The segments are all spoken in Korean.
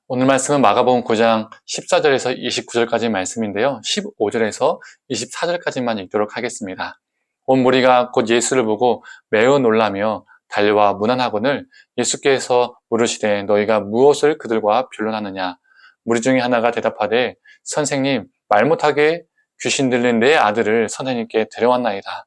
오늘 말씀은 마가복음 9장 14절에서 29절까지 말씀인데요. 15절에서 24절까지만 읽도록 하겠습니다. 온 무리가 곧 예수를 보고 매우 놀라며 달려와 문안하거늘 예수께서 물으시되 너희가 무엇을 그들과 변론하느냐. 무리 중에 하나가 대답하되 선생님 말 못하게 귀신 들린 내 아들을 선생님께 데려왔나이다.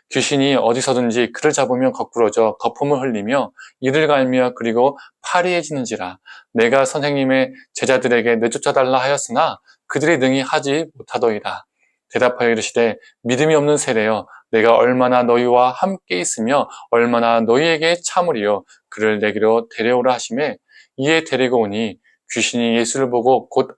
귀신이 어디서든지 그를 잡으면 거꾸러져 거품을 흘리며 이를 갈며 그리고 파리해지는지라. 내가 선생님의 제자들에게 내쫓아달라 하였으나 그들이 능히 하지 못하더이다. 대답하여 이르시되 믿음이 없는 세대여 내가 얼마나 너희와 함께 있으며 얼마나 너희에게 참으리요. 그를 내게로 데려오라 하시매 이에 데리고 오니 귀신이 예수를 보고 곧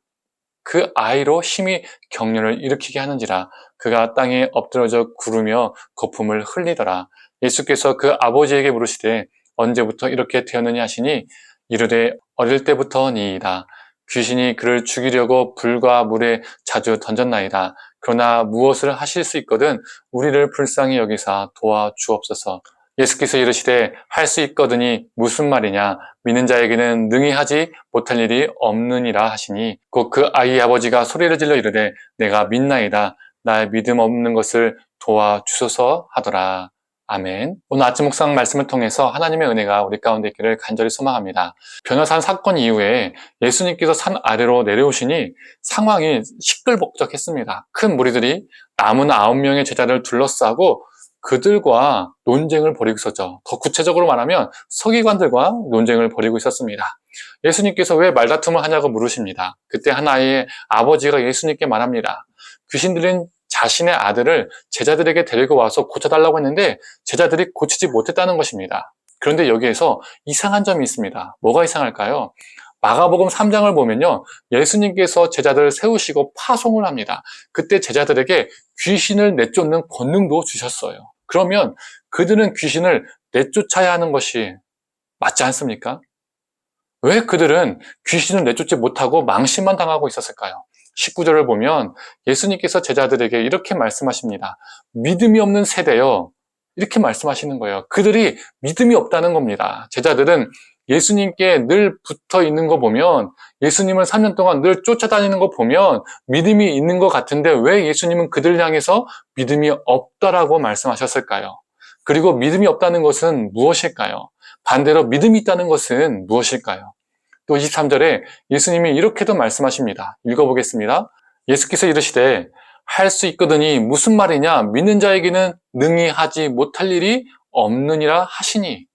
그 아이로 심히 경련을 일으키게 하는지라. 그가 땅에 엎드러져 구르며 거품을 흘리더라. 예수께서 그 아버지에게 물으시되 언제부터 이렇게 되었느냐 하시니 이르되 어릴 때부터니이다. 귀신이 그를 죽이려고 불과 물에 자주 던졌나이다. 그러나 무엇을 하실 수 있거든 우리를 불쌍히 여기사 도와주옵소서. 예수께서 이르시되 할 수 있거든이 무슨 말이냐. 믿는 자에게는 능히 하지 못할 일이 없느니라 하시니 곧 그 아이의 아버지가 소리를 질러 이르되 내가 믿나이다. 나의 믿음 없는 것을 도와주소서 하더라. 아멘. 오늘 아침 묵상 말씀을 통해서 하나님의 은혜가 우리 가운데 있기를 간절히 소망합니다. 변호산 사건 이후에 예수님께서 산 아래로 내려오시니 상황이 시끌벅적했습니다. 큰 무리들이 남은 9명의 제자를 둘러싸고 그들과 논쟁을 벌이고 있었죠. 더 구체적으로 말하면 서기관들과 논쟁을 벌이고 있었습니다. 예수님께서 왜 말다툼을 하냐고 물으십니다. 그때 한 아이의 아버지가 예수님께 말합니다. 귀신 들린 자신의 아들을 제자들에게 데리고 와서 고쳐달라고 했는데 제자들이 고치지 못했다는 것입니다. 그런데 여기에서 이상한 점이 있습니다. 뭐가 이상할까요? 마가복음 3장을 보면요. 예수님께서 제자들을 세우시고 파송을 합니다. 그때 제자들에게 귀신을 내쫓는 권능도 주셨어요. 그러면 그들은 귀신을 내쫓아야 하는 것이 맞지 않습니까? 왜 그들은 귀신을 내쫓지 못하고 망신만 당하고 있었을까요? 19절을 보면 예수님께서 제자들에게 이렇게 말씀하십니다. 믿음이 없는 세대요. 이렇게 말씀하시는 거예요. 그들이 믿음이 없다는 겁니다. 제자들은 예수님께 늘 붙어 있는 거 보면 예수님을 3년 동안 늘 쫓아다니는 거 보면 믿음이 있는 것 같은데 왜 예수님은 그들 향해서 믿음이 없다라고 말씀하셨을까요? 그리고 믿음이 없다는 것은 무엇일까요? 반대로 믿음이 있다는 것은 무엇일까요? 또 23절에 예수님이 이렇게도 말씀하십니다. 읽어보겠습니다. 예수께서 이르시되 할 수 있거든이 무슨 말이냐. 믿는 자에게는 능히 하지 못할 일이 없느니라 하시니.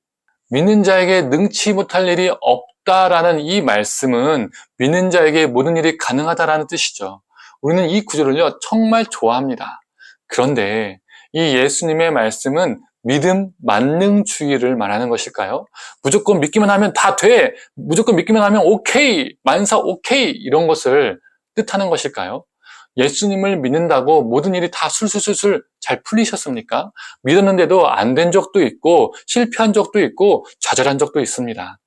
믿는 자에게 능치 못할 일이 없다라는 이 말씀은 믿는 자에게 모든 일이 가능하다라는 뜻이죠. 우리는 이 구절을요 정말 좋아합니다. 그런데 이 예수님의 말씀은 믿음 만능주의를 말하는 것일까요? 무조건 믿기만 하면 다 돼! 무조건 믿기만 하면 오케이! 만사 오케이! 이런 것을 뜻하는 것일까요? 예수님을 믿는다고 모든 일이 다 술술술술 잘 풀리셨습니까? 믿었는데도 안 된 적도 있고 실패한 적도 있고 좌절한 적도 있습니다.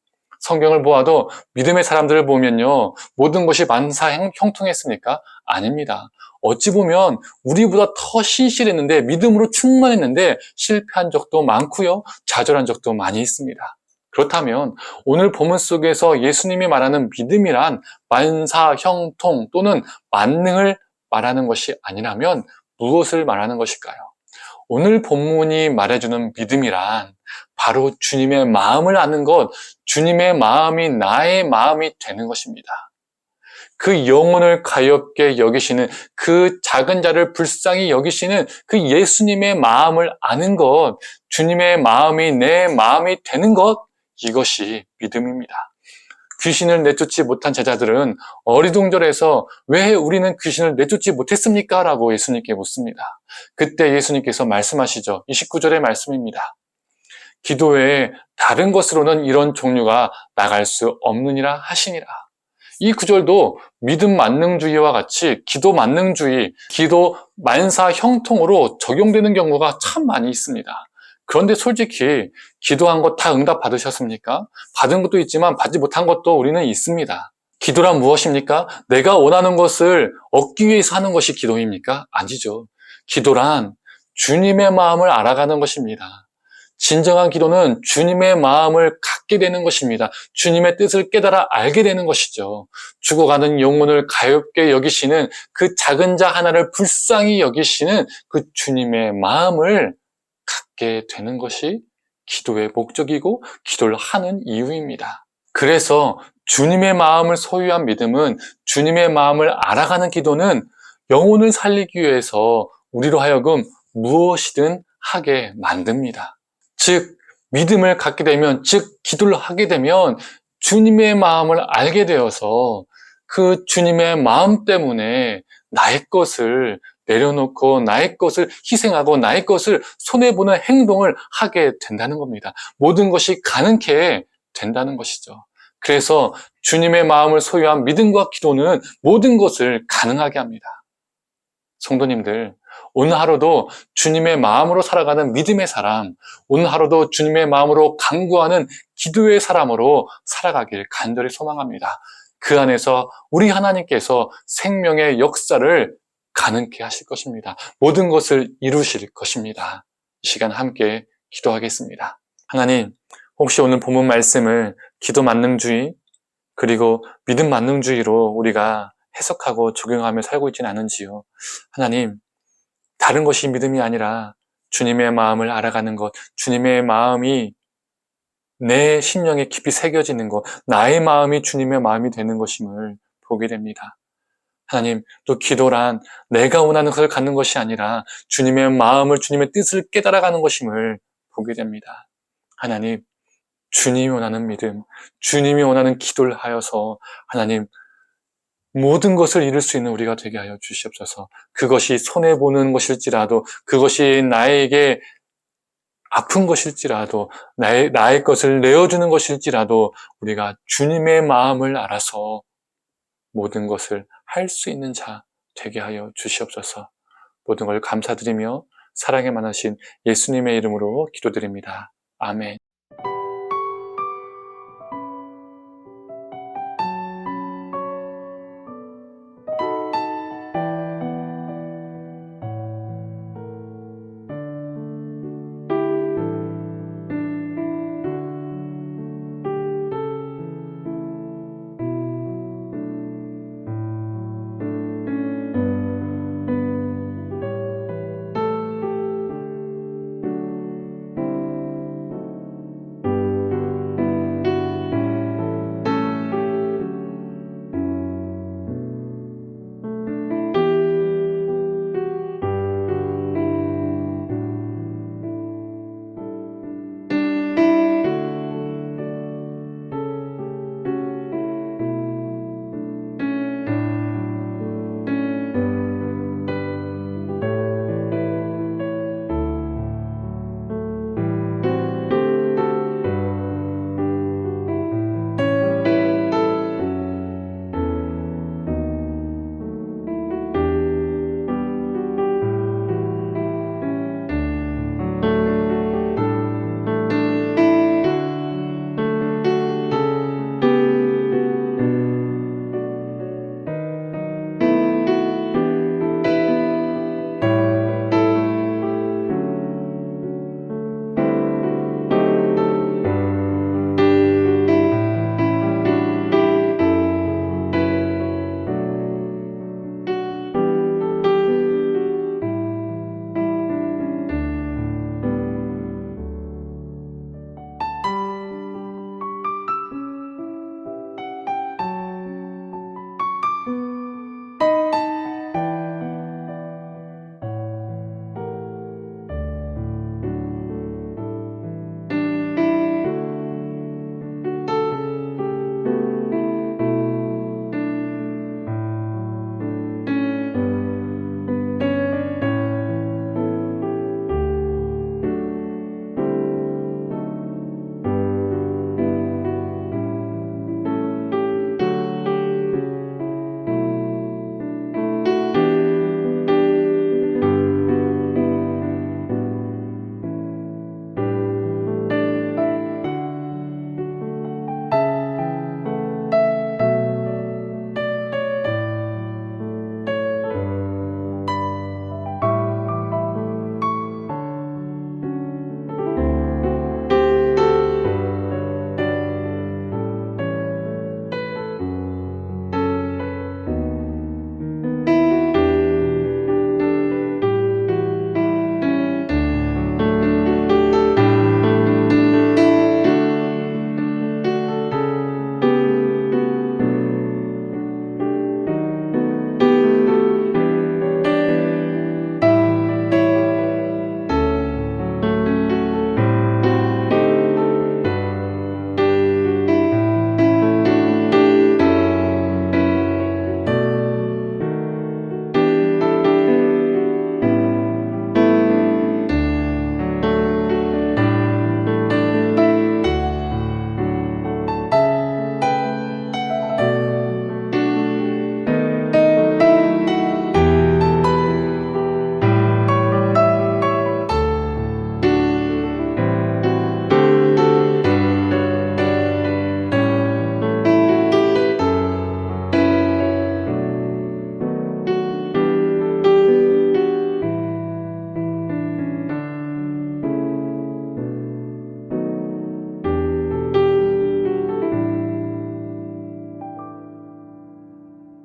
성경을 보아도 믿음의 사람들을 보면요. 모든 것이 만사 형통했습니까? 아닙니다. 어찌 보면 우리보다 더 신실했는데 믿음으로 충만했는데 실패한 적도 많고요. 좌절한 적도 많이 있습니다. 그렇다면 오늘 본문 속에서 예수님이 말하는 믿음이란 만사 형통 또는 만능을 말하는 것이 아니라면 무엇을 말하는 것일까요? 오늘 본문이 말해주는 믿음이란 바로 주님의 마음을 아는 것, 주님의 마음이 나의 마음이 되는 것입니다. 그 영혼을 가엾게 여기시는 그 작은 자를 불쌍히 여기시는 그 예수님의 마음을 아는 것, 주님의 마음이 내 마음이 되는 것, 이것이 믿음입니다. 귀신을 내쫓지 못한 제자들은 어리둥절해서 왜 우리는 귀신을 내쫓지 못했습니까? 라고 예수님께 묻습니다. 그때 예수님께서 말씀하시죠. 29절의 말씀입니다. 기도 외에 다른 것으로는 이런 종류가 나갈 수 없느니라 하시니라. 이 구절도 믿음 만능주의와 같이 기도 만능주의, 기도 만사 형통으로 적용되는 경우가 참 많이 있습니다. 그런데 솔직히 기도한 거 다 응답 받으셨습니까? 받은 것도 있지만 받지 못한 것도 우리는 있습니다. 기도란 무엇입니까? 내가 원하는 것을 얻기 위해서 하는 것이 기도입니까? 아니죠. 기도란 주님의 마음을 알아가는 것입니다. 진정한 기도는 주님의 마음을 갖게 되는 것입니다. 주님의 뜻을 깨달아 알게 되는 것이죠. 죽어가는 영혼을 가엾게 여기시는 그 작은 자 하나를 불쌍히 여기시는 그 주님의 마음을 갖게 되는 것이 기도의 목적이고 기도를 하는 이유입니다. 그래서 주님의 마음을 소유한 믿음은, 주님의 마음을 알아가는 기도는 영혼을 살리기 위해서 우리로 하여금 무엇이든 하게 만듭니다. 즉, 믿음을 갖게 되면, 즉, 기도를 하게 되면 주님의 마음을 알게 되어서 그 주님의 마음 때문에 나의 것을 내려놓고 나의 것을 희생하고 나의 것을 손해보는 행동을 하게 된다는 겁니다. 모든 것이 가능케 된다는 것이죠. 그래서 주님의 마음을 소유한 믿음과 기도는 모든 것을 가능하게 합니다. 성도님들, 오늘 하루도 주님의 마음으로 살아가는 믿음의 사람, 오늘 하루도 주님의 마음으로 간구하는 기도의 사람으로 살아가길 간절히 소망합니다. 그 안에서 우리 하나님께서 생명의 역사를 가능케 하실 것입니다. 모든 것을 이루실 것입니다. 이 시간 함께 기도하겠습니다. 하나님, 혹시 오늘 본문 말씀을 기도 만능주의 그리고 믿음 만능주의로 우리가 해석하고 적용하며 살고 있지는 않은지요. 하나님, 다른 것이 믿음이 아니라 주님의 마음을 알아가는 것, 주님의 마음이 내 심령에 깊이 새겨지는 것, 나의 마음이 주님의 마음이 되는 것임을 보게 됩니다. 하나님, 또 기도란 내가 원하는 것을 갖는 것이 아니라 주님의 마음을, 주님의 뜻을 깨달아가는 것임을 보게 됩니다. 하나님, 주님이 원하는 믿음, 주님이 원하는 기도를 하여서 하나님, 모든 것을 이룰 수 있는 우리가 되게 하여 주시옵소서. 그것이 손해보는 것일지라도, 그것이 나에게 아픈 것일지라도, 나의 것을 내어주는 것일지라도 우리가 주님의 마음을 알아서 모든 것을 할 수 있는 자 되게 하여 주시옵소서. 모든 걸 감사드리며 사랑에 많으신 예수님의 이름으로 기도드립니다. 아멘.